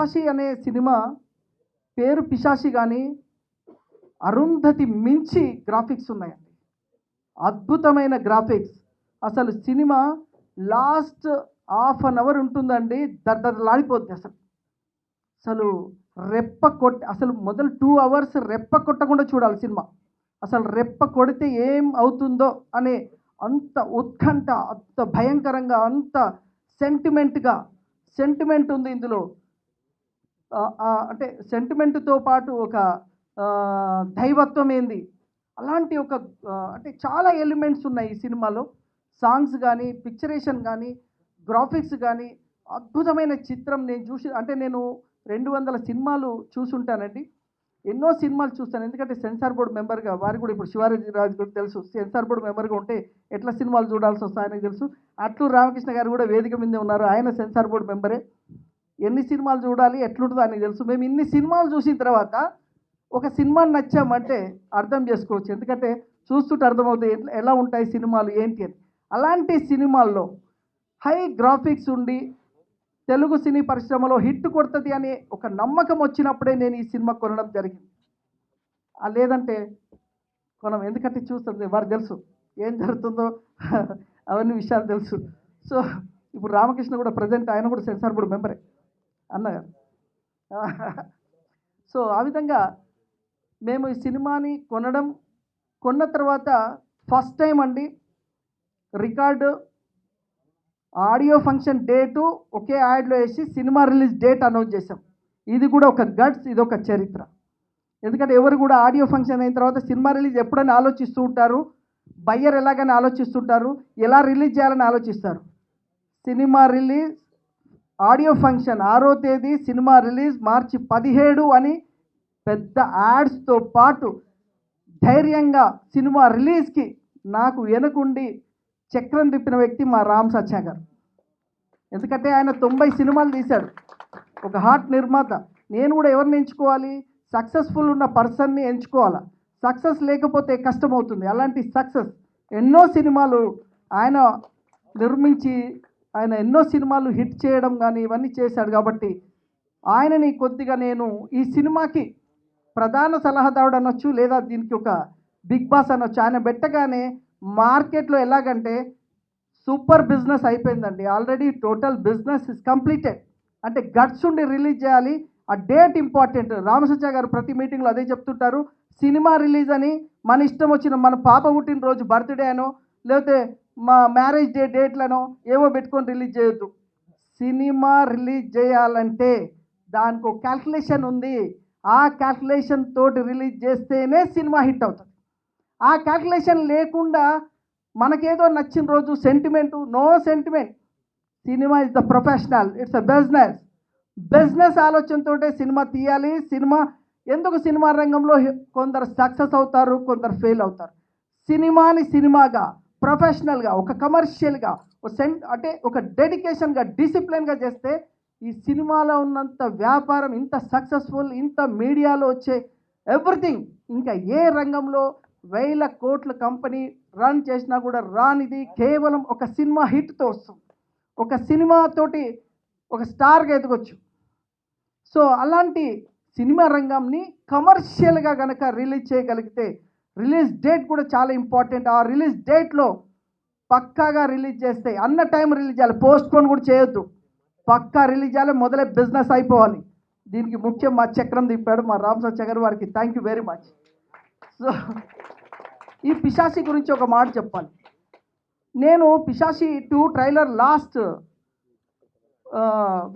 పిశాచి అనే సినిమా పేరు పిశాచి కానీ అరుంధతి మించి గ్రాఫిక్స్ ఉన్నాయండి. అద్భుతమైన గ్రాఫిక్స్. అసలు cinema last half an hour ఉంటుందండి, దద్దలాడిపోద్ది. అసలు రెప్ప కొట్టి అసలు మొదలు 2 అవర్స్ రెప్ప కొట్టకుండా చూడాలి సినిమా. అసలు రెప్ప కొడితే ఏం అవుతుందో అనే అంత ఉత్కంఠ, అంత భయంకరంగా, అంత సెంటిమెంట్ ఉంది ఇందులో. అంటే సెంటిమెంట్తో పాటు ఒక దైవత్వం ఏంది, అలాంటి ఒక అంటే చాలా ఎలిమెంట్స్ ఉన్నాయి ఈ సినిమాలో. సాంగ్స్ కానీ, పిక్చరేషన్ కానీ, గ్రాఫిక్స్ కానీ అద్భుతమైన చిత్రం. నేను 200 సినిమాలు చూసుంటానండి. ఎన్నో సినిమాలు చూస్తాను, ఎందుకంటే సెన్సార్ బోర్డు మెంబర్గా, వారు కూడా ఇప్పుడు శివాజీ రాజు కూడా తెలుసు, సెన్సార్ బోర్డు మెంబర్గా ఉంటే ఎట్లా సినిమాలు చూడాల్సి వస్తాయి ఆయనకు తెలుసు. అట్లూరు రామకృష్ణ గారు కూడా వేదిక మీదే ఉన్నారు, ఆయన సెన్సార్ బోర్డు మెంబరే. ఎన్ని సినిమాలు చూడాలి, ఎట్లుంటుందో ఆయనకు తెలుసు. మేము ఇన్ని సినిమాలు చూసిన తర్వాత ఒక సినిమాని నచ్చామంటే అర్థం చేసుకోవచ్చు, ఎందుకంటే చూస్తుంటే అర్థమవుతాయి ఎలా ఉంటాయి సినిమాలు ఏంటి అని. అలాంటి సినిమాల్లో హై గ్రాఫిక్స్ ఉండి తెలుగు సినీ పరిశ్రమలో హిట్ కొడుతుంది అనే ఒక నమ్మకం వచ్చినప్పుడే నేను ఈ సినిమా కొనడం జరిగింది. లేదంటే కొనం, ఎందుకంటే చూస్తుంది వారికి తెలుసు ఏం జరుగుతుందో అవన్నీ విషయాలు తెలుసు. సో ఇప్పుడు రామకృష్ణ కూడా ప్రజెంట్ ఆయన కూడా సెన్సార్ బోర్డు మెంబరే అన్నగారు. సో ఆ విధంగా మేము ఈ సినిమాని కొన్న తర్వాత ఫస్ట్ టైం అండి రికార్డు ఆడియో ఫంక్షన్ డేటు ఒకే యాడ్లో వేసి సినిమా రిలీజ్ డేట్ అనౌన్స్ చేసాం. ఇది కూడా ఒక గట్స్, ఇది ఒక చరిత్ర. ఎందుకంటే ఎవరు కూడా ఆడియో ఫంక్షన్ అయిన తర్వాత సినిమా రిలీజ్ ఎప్పుడైనా ఆలోచిస్తూ ఉంటారు, బయ్యర్ ఎలాగని ఆలోచిస్తుంటారు, ఎలా రిలీజ్ చేయాలని ఆలోచిస్తారు. సినిమా రిలీజ్ ఆడియో ఫంక్షన్ 6వ తేదీ, సినిమా రిలీజ్ మార్చి 17 అని పెద్ద యాడ్స్తో పాటు ధైర్యంగా సినిమా రిలీజ్కి నాకు వెనుకుండి చక్రం తిప్పిన వ్యక్తి మా రామ్ సత్య గారు. ఎందుకంటే ఆయన 90 సినిమాలు తీశాడు, ఒక హాట్ నిర్మాత. నేను కూడా ఎవరిని ఎంచుకోవాలి, సక్సెస్ఫుల్ ఉన్న పర్సన్ని ఎంచుకోవాలా, సక్సెస్ లేకపోతే కష్టమవుతుంది. అలాంటి సక్సెస్ ఎన్నో సినిమాలు ఆయన నిర్మించి ఆయన ఎన్నో సినిమాలు హిట్ చేయడం కానీ ఇవన్నీ చేశాడు. కాబట్టి ఆయనని కొద్దిగా నేను ఈ సినిమాకి ప్రధాన సలహాదారుడు అనొచ్చు, లేదా దీనికి ఒక బిగ్ బాస్ అనొచ్చు. ఆయన పెట్టగానే మార్కెట్లో ఎలాగంటే సూపర్ బిజినెస్ అయిపోయిందండి. Already total business is completed. అంటే గట్స్ ఉండి రిలీజ్ చేయాలి, ఆ డేట్ ఇంపార్టెంట్. రామసత్య గారు ప్రతి మీటింగ్లో అదే చెప్తుంటారు. సినిమా రిలీజ్ అని మన ఇష్టం వచ్చిన, మన పాప పుట్టినరోజు బర్త్డే అనో లేకపోతే మా మ్యారేజ్ డేట్లనో ఏవో పెట్టుకొని రిలీజ్ చేయొద్దు. సినిమా రిలీజ్ చేయాలంటే దానికి ఒక క్యాల్కులేషన్ ఉంది. ఆ క్యాల్కులేషన్ తోటి రిలీజ్ చేస్తేనే సినిమా హిట్ అవుతుంది. ఆ క్యాల్కులేషన్ లేకుండా మనకేదో నచ్చిన రోజు no sentiment. Cinema is the professional, it's a business ఆలోచనతో సినిమా తీయాలి. ఎందుకు సినిమా రంగంలో కొందరు సక్సెస్ అవుతారు, కొందరు ఫెయిల్ అవుతారు. సినిమాని సినిమాగా, ప్రొఫెషనల్గా, ఒక కమర్షియల్గా, అంటే ఒక డెడికేషన్గా, డిసిప్లిన్గా చేస్తే ఈ సినిమాలో ఉన్నంత వ్యాపారం, ఇంత సక్సెస్ఫుల్, ఇంత మీడియాలో వచ్చే ఎవ్రీథింగ్ ఇంకా ఏ రంగంలో 1000 కోట్ల కంపెనీ రన్ చేసినా కూడా రానిది కేవలం ఒక సినిమా హిట్తో వస్తుంది. ఒక సినిమాతోటి ఒక స్టార్గా ఎదగొచ్చు. సో అలాంటి సినిమా రంగంని కమర్షియల్గా కనుక రిలీజ్ చేయగలిగితే, రిలీజ్ డేట్ కూడా చాలా ఇంపార్టెంట్. ఆ రిలీజ్ డేట్లో పక్కాగా రిలీజ్ చేస్తే, అన్న టైం రిలీజ్ చేయాలి, పోస్ట్పోన్ కూడా చేయొద్దు. పక్కా రిలీజ్ చేయాలి, మొదలై బిజినెస్ అయిపోవాలి. దీనికి ముఖ్యం మా చక్రం తిప్పాడు మా రామ్ సత్య గారు, వారికి thank you very much. So ఈ పిశాచి గురించి ఒక మాట చెప్పాలి. నేను పిశాచి 2 ట్రైలర్ లాస్ట్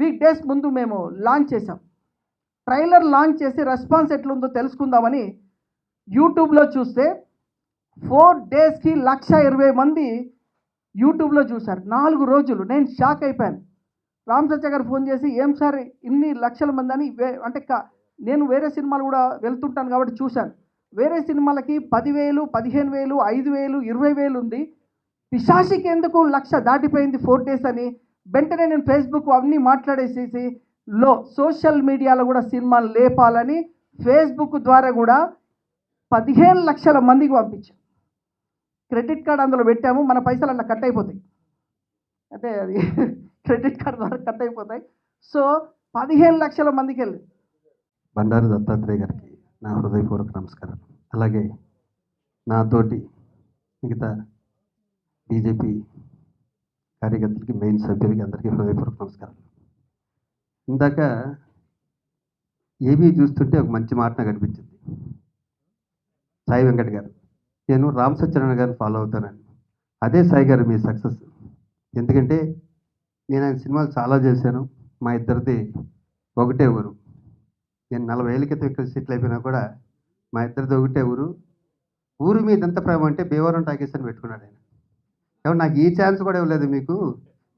వీక్ డేస్ ముందు మేము లాంచ్ చేసాం. ట్రైలర్ లాంచ్ చేసి రెస్పాన్స్ ఎట్లుందో తెలుసుకుందామని యూట్యూబ్లో చూస్తే 4 డేస్కి 120,000 మంది యూట్యూబ్లో చూశారు. 4 రోజులు. నేను షాక్ అయిపోయాను. రామ్ సత్య గారు ఫోన్ చేసి, ఏం సార్ ఇన్ని లక్షల మంది అని. అంటే నేను వేరే సినిమాలు కూడా వెళ్తుంటాను కాబట్టి చూశాను. వేరే సినిమాలకి 10,000, 15,000, 5,000, 20,000 ఉంది. పిశాచికి ఎందుకు 1,00,000 దాటిపోయింది 4 డేస్ అని. వెంటనే నేను ఫేస్బుక్ అవన్నీ మాట్లాడేసేసి సోషల్ మీడియాలో కూడా సినిమాలు లేపాలని ఫేస్బుక్ ద్వారా కూడా 15 లక్షల మందికి పంపించాం. క్రెడిట్ కార్డ్ అందులో పెట్టాము, మన పైసలు అలా కట్ అయిపోతాయి. అంటే అది క్రెడిట్ కార్డ్ ద్వారా కట్ అయిపోతాయి. సో 15 లక్షల మందికి వెళ్ళి. బండారు దత్తాత్రేయ గారికి నా హృదయపూర్వక నమస్కారం. అలాగే నాతోటి మిగతా బీజేపీ కార్యకర్తలకి, మెయిన్ సభ్యులకి అందరికీ హృదయపూర్వక నమస్కారం. ఇందాక ఏబీ చూస్తుంటే ఒక మంచి మాట నాకు అనిపించింది. సాయి వెంకట్ గారు, నేను రామ్ సత్యనారాయణ గారిని ఫాలో అవుతానని. అదే సాయి గారు మీ సక్సెస్. ఎందుకంటే నేను ఆయన సినిమాలు చాలా చేశాను. మా ఇద్దరిది ఒకటే ఊరు. నేను 40 ఏళ్ళ క్రితం ఇక్కడ సెటిల్ అయిపోయినా కూడా మా ఇద్దరిది ఒకటే ఊరు. ఊరు మీద ఎంత ప్రేమ అంటే భీమవరం టాకీస్ అని పెట్టుకున్నాడు ఆయన. కాబట్టి నాకు ఈ ఛాన్స్ కూడా ఇవ్వలేదు మీకు.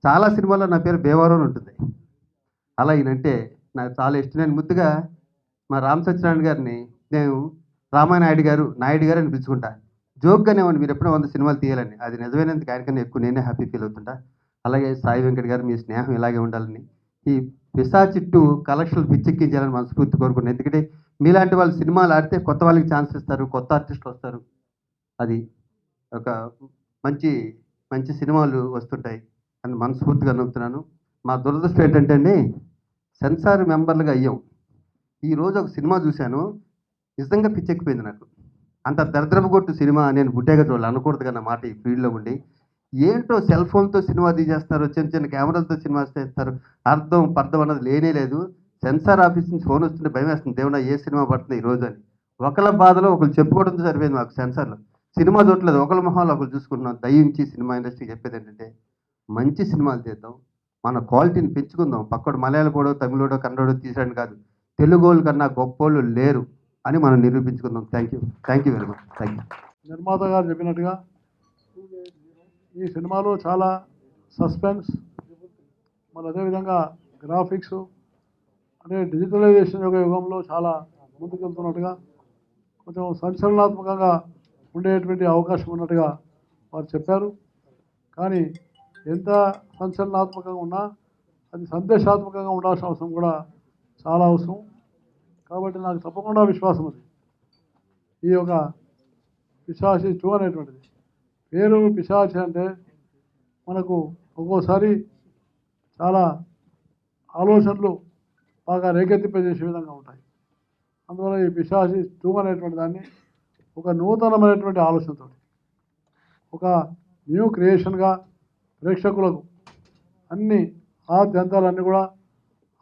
చాలా సినిమాల్లో నా పేరు భీమవరం ఉంటుంది. అలా ఈయనంటే నాకు చాలా ఇష్టం. నేను ముద్దుగా మా రామ్ సత్యనారాయణ గారిని నేను రామానాయుడు గారు, నాయుడు గారు అని పిలుచుకుంటా. జోక్గానే ఉంది, మీరు ఎప్పుడో 100 సినిమాలు తీయాలని. అది నిజమైనందుకు ఆయనకన్నా ఎక్కువ నేనే హ్యాపీ ఫీల్ అవుతుంటా. అలాగే సాయి వెంకట్ గారు, మీ స్నేహం ఇలాగే ఉండాలని, ఈ పిశాచి 2 కలెక్షన్లు పిచ్చెక్కించాలని మనస్ఫూర్తి కోరుకున్నాను. ఎందుకంటే మీలాంటి వాళ్ళు సినిమాలు ఆడితే కొత్త వాళ్ళకి ఛాన్స్ ఇస్తారు, కొత్త ఆర్టిస్టులు వస్తారు. అది ఒక మంచి మంచి సినిమాలు వస్తుంటాయి అని మనస్ఫూర్తిగా నమ్ముతున్నాను. మా దురదృష్టం ఏంటంటే అండి, సెన్సార్ మెంబర్లుగా అయ్యాం. ఈరోజు ఒక సినిమా చూశాను, నిజంగా పిచ్చెక్కిపోయింది నాకు. అంత దరిద్రపు కొట్టు సినిమా నేను పుట్టాక చూడాలి అనకూడదు కదా మాట. ఈ ఫీల్డ్లో ఉండి ఏంటో సెల్ ఫోన్తో సినిమా తీసేస్తారు, చిన్న చిన్న కెమెరాలతో సినిమా చేస్తారు. అర్థం పర్థం అన్నది లేనే లేదు. సెన్సార్ ఆఫీస్ నుంచి ఫోన్ వస్తుంటే భయం వేస్తుంది, దేవుడా ఏ సినిమా పడుతుంది ఈరోజు అని. ఒకళ్ళ బాధలో ఒకరు చెప్పుకోవడంతో సరిపోయింది మాకు. సెన్సార్లో సినిమా చూడలేదు, ఒకళ్ళ మొహాలు ఒకరు చూసుకుంటున్నాం. దయించి సినిమా ఇండస్ట్రీకి చెప్పేది ఏంటంటే, మంచి సినిమాలు తీద్దాం, మన క్వాలిటీని పెంచుకుందాం. పక్కడు మలయాళపోడో, తమిళోడో, కన్నడో తీసాడు కాదు, తెలుగోళ్ళ కన్నా గొప్పోళ్ళు లేరు అని మనం నిరూపించుకుందాం. Thank you very much. Thank you. నిర్మాత గారు చెప్పినట్టుగా ఈ సినిమాలో చాలా సస్పెన్స్, మరి అదేవిధంగా గ్రాఫిక్స్, అంటే డిజిటలైజేషన్ యొక్క యుగంలో చాలా ముందుకెళ్తున్నట్టుగా, కొంచెం సంచలనాత్మకంగా ఉండేటువంటి అవకాశం ఉన్నట్టుగా వారు చెప్పారు. కానీ ఎంత సంచలనాత్మకంగా ఉన్నా అది సందేశాత్మకంగా ఉండాల్సిన అవసరం కూడా చాలా అవసరం. కాబట్టి నాకు తప్పకుండా విశ్వాసం ఉంది, ఈ యొక్క పిశాచి 2 అనేటువంటిది. పేరు పిశాచి అంటే మనకు ఒక్కోసారి చాలా ఆలోచనలు బాగా రేకెత్తింపజేసే విధంగా ఉంటాయి. అందువల్ల ఈ పిశాచి 2 అనేటువంటి దాన్ని ఒక నూతనమైనటువంటి ఆలోచనతో, ఒక న్యూ క్రియేషన్గా ప్రేక్షకులకు అన్ని ఆద్యంతాలన్నీ కూడా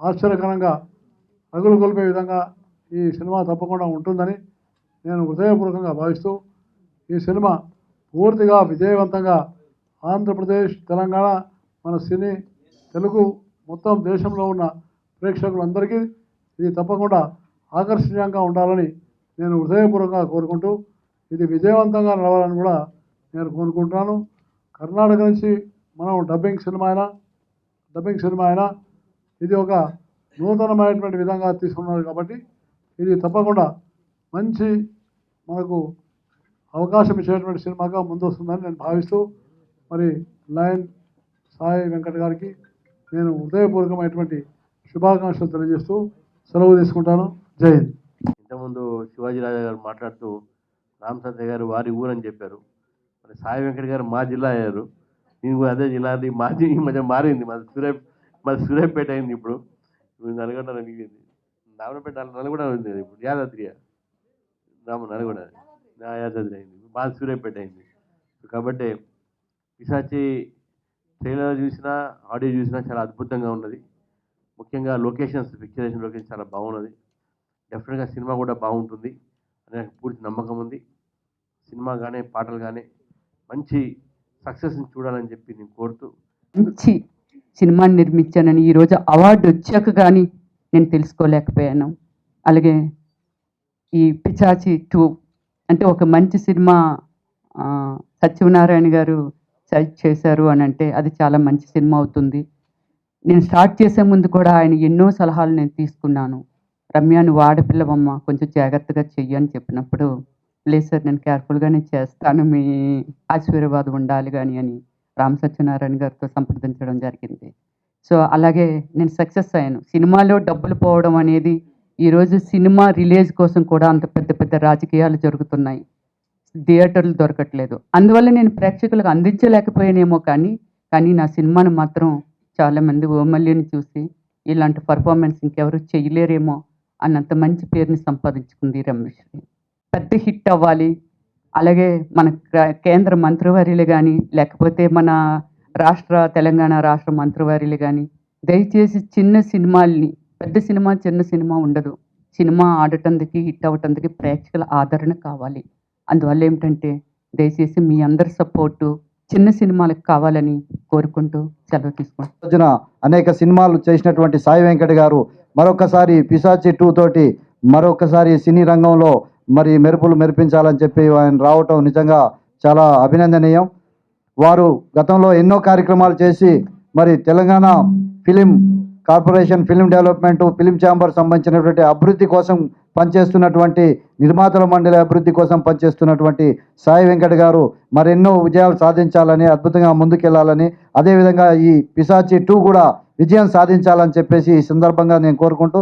ఆశ్చర్యకరంగా రగులు కొలిపే విధంగా ఈ సినిమా తప్పకుండా ఉంటుందని నేను హృదయపూర్వకంగా భావిస్తూ, ఈ సినిమా పూర్తిగా విజయవంతంగా ఆంధ్రప్రదేశ్, తెలంగాణ, మన సినీ తెలుగు మొత్తం దేశంలో ఉన్న ప్రేక్షకులందరికీ ఇది తప్పకుండా ఆకర్షణీయంగా ఉండాలని నేను హృదయపూర్వకంగా కోరుకుంటూ, ఇది విజయవంతంగా నడవాలని కూడా నేను కోరుకుంటున్నాను. కర్ణాటక నుంచి మనం డబ్బింగ్ సినిమా అయినా ఇది ఒక నూతనమైనటువంటి విధంగా తీసుకున్నారు. కాబట్టి ఇది తప్పకుండా మంచి మనకు అవకాశం ఇచ్చేటువంటి సినిమాగా ముందు వస్తుందని నేను భావిస్తూ, మరి లయన్ సాయి వెంకట్ గారికి నేను హృదయపూర్వకమైనటువంటి శుభాకాంక్షలు తెలియజేస్తూ సెలవు తీసుకుంటాను. జై హింద్. ఇంతకుముందు శివాజీ రాజా గారు మాట్లాడుతూ రామ్ సత్య గారు వారి ఊరని చెప్పారు. మరి సాయి వెంకట్ గారు మా జిల్లా అయ్యారు. నేను కూడా అదే జిల్లా, మాది ఈ మధ్య మారింది, మాది సూర్యాపేట అయింది. ఇప్పుడు నల్గొండ మిగిలింది. రామపేట నల్గొండ ఉంది ఇప్పుడు, యాదాద్రి నల్గొండ యాదాద్రి అయింది, మాది సూర్యాపేట అయింది. కాబట్టి పిశాచి ట్రైలర్ చూసినా, ఆడియో చూసినా చాలా అద్భుతంగా ఉన్నది. ముఖ్యంగా లొకేషన్స్, పిక్చరేషన్ లొకేషన్ చాలా బాగున్నది. డెఫినెట్గా సినిమా కూడా బాగుంటుంది అని నాకు పూర్తి నమ్మకం ఉంది. సినిమా కానీ పాటలు కానీ మంచి సక్సెస్ని చూడాలని చెప్పి నేను కోరుతూ, మంచి సినిమాని నిర్మించానని ఈరోజు అవార్డు వచ్చాక కానీ నేను తెలుసుకోలేకపోయాను. అలాగే ఈ పిశాచి 2 అంటే ఒక మంచి సినిమా సత్యనారాయణ గారు సజెస్ట్ చేశారు అని అంటే అది చాలా మంచి సినిమా అవుతుంది. నేను స్టార్ట్ చేసే ముందు కూడా ఆయన ఎన్నో సలహాలు నేను తీసుకున్నాను. రమ్య, నువ్వు ఆడపిల్లవమ్మ, కొంచెం జాగ్రత్తగా చెయ్యి అని చెప్పినప్పుడు, లేదు సార్ నేను కేర్ఫుల్గానే చేస్తాను, మీ ఆశీర్వాదం ఉండాలి కానీ అని రామ్ సత్యనారాయణ గారితో సంప్రదించడం జరిగింది. సో అలాగే నేను సక్సెస్ అయ్యాను. సినిమాలో డబ్బులు పోవడం అనేది, ఈరోజు సినిమా రిలీజ్ కోసం కూడా అంత పెద్ద పెద్ద రాజకీయాలు జరుగుతున్నాయి, థియేటర్లు దొరకట్లేదు. అందువల్ల నేను ప్రేక్షకులకు అందించలేకపోయానేమో కానీ నా సినిమాను మాత్రం చాలామంది ఓమల్యని చూసి ఇలాంటి పర్ఫార్మెన్స్ ఇంకెవరు చేయలేరేమో అన్నంత మంచి పేరుని సంపాదించుకుంది రమ్యశ్రీ. పెద్ద హిట్ అవ్వాలి. అలాగే మన కేంద్ర మంత్రివర్యులు కానీ లేకపోతే మన తెలంగాణ రాష్ట్ర మంత్రివర్యులు కానీ దయచేసి చిన్న సినిమాల్ని, పెద్ద సినిమా చిన్న సినిమా ఉండదు, సినిమా ఆడటానికి హిట్ అవ్వటానికి ప్రేక్షకుల ఆదరణ కావాలి. అందువల్ల ఏమిటంటే దయచేసి మీ అందరి సపోర్టు చిన్న సినిమాలకు కావాలని కోరుకుంటూ సెలవు తీసుకుంటాం. రోజున అనేక సినిమాలు చేసినటువంటి సాయి వెంకట్ గారు మరొకసారి పిశాచి 2 తోటి మరొకసారి సినీ రంగంలో మరి మెరుపులు మెరిపించాలని చెప్పి ఆయన రావటం నిజంగా చాలా అభినందనీయం. వారు గతంలో ఎన్నో కార్యక్రమాలు చేసి మరి Telangana film corporation, film development, film chamber సంబంధించినటువంటి అభివృద్ధి కోసం పనిచేస్తున్నటువంటి, నిర్మాతల మండలి అభివృద్ధి కోసం పనిచేస్తున్నటువంటి సాయి వెంకట్ గారు మరెన్నో విజయాలు సాధించాలని, అద్భుతంగా ముందుకెళ్లాలని, అదేవిధంగా ఈ పిశాచి 2 కూడా విజయం సాధించాలని చెప్పేసి ఈ సందర్భంగా నేను కోరుకుంటూ